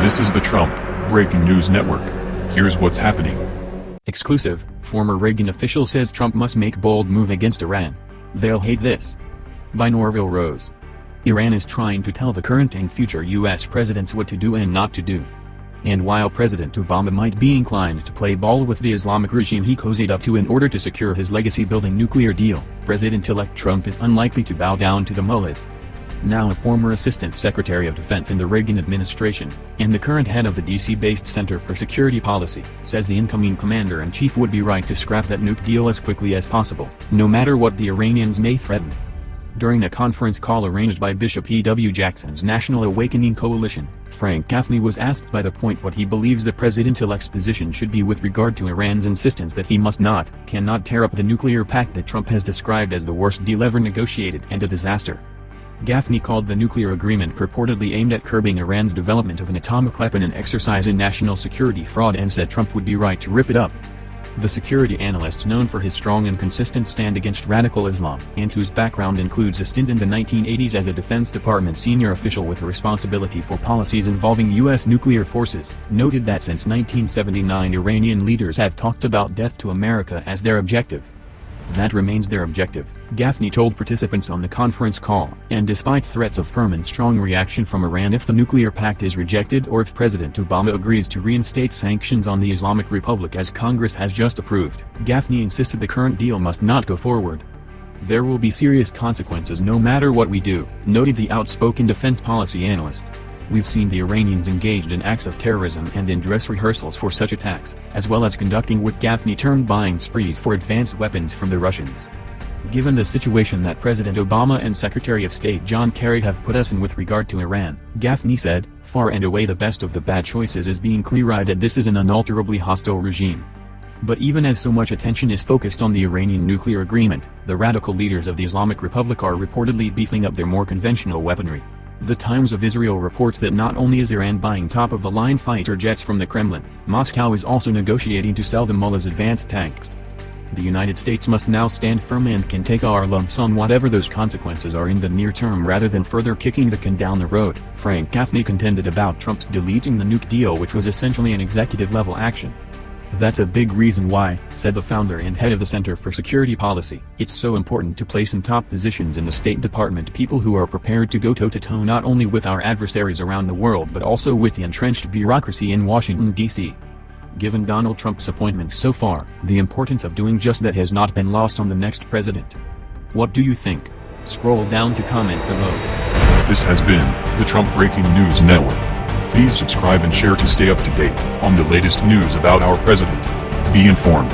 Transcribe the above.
This is the Trump Breaking News Network. Here's what's happening. Exclusive, former Reagan official says Trump must make bold move against Iran. They'll hate this. By Norvell Rose. Iran is trying to tell the current and future U.S. presidents what to do and not to do. And while President Obama might be inclined to play ball with the Islamic regime he cozied up to in order to secure his legacy-building nuclear deal, President-elect Trump is unlikely to bow down to the mullahs. Now a former Assistant Secretary of Defense in the Reagan administration, and the current head of the D.C.-based Center for Security Policy, says the incoming commander-in-chief would be right to scrap that nuke deal as quickly as possible, no matter what the Iranians may threaten. During a conference call arranged by Bishop E.W. Jackson's National Awakening Coalition, Frank Gaffney was asked by The Point what he believes the president-elect's position should be with regard to Iran's insistence that he cannot tear up the nuclear pact that Trump has described as the worst deal ever negotiated and a disaster. Gaffney called the nuclear agreement purportedly aimed at curbing Iran's development of an atomic weapon an exercise in national security fraud and said Trump would be right to rip it up. The security analyst, known for his strong and consistent stand against radical Islam, and whose background includes a stint in the 1980s as a Defense Department senior official with responsibility for policies involving U.S. nuclear forces, noted that since 1979 Iranian leaders have talked about death to America as their objective. That remains their objective, Gaffney told participants on the conference call, and despite threats of firm and strong reaction from Iran if the nuclear pact is rejected or if President Obama agrees to reinstate sanctions on the Islamic Republic as Congress has just approved, Gaffney insisted the current deal must not go forward. There will be serious consequences no matter what we do, noted the outspoken defense policy analyst. We've seen the Iranians engaged in acts of terrorism and in dress rehearsals for such attacks, as well as conducting what Gaffney termed buying sprees for advanced weapons from the Russians. Given the situation that President Obama and Secretary of State John Kerry have put us in with regard to Iran, Gaffney said, far and away the best of the bad choices is being clear-eyed that this is an unalterably hostile regime. But even as so much attention is focused on the Iranian nuclear agreement, the radical leaders of the Islamic Republic are reportedly beefing up their more conventional weaponry. The Times of Israel reports that not only is Iran buying top-of-the-line fighter jets from the Kremlin, Moscow is also negotiating to sell the mullahs advanced tanks. The United States must now stand firm and can take our lumps on whatever those consequences are in the near term rather than further kicking the can down the road, Frank Gaffney contended about Trump's deleting the nuke deal, which was essentially an executive-level action. That's a big reason why, said the founder and head of the Center for Security Policy, it's so important to place in top positions in the State Department people who are prepared to go toe-to-toe not only with our adversaries around the world but also with the entrenched bureaucracy in Washington, D.C. Given Donald Trump's appointments so far, the importance of doing just that has not been lost on the next president. What do you think? Scroll down to comment below. This has been the Trump Breaking News Network. Please subscribe and share to stay up to date on the latest news about our president. Be informed.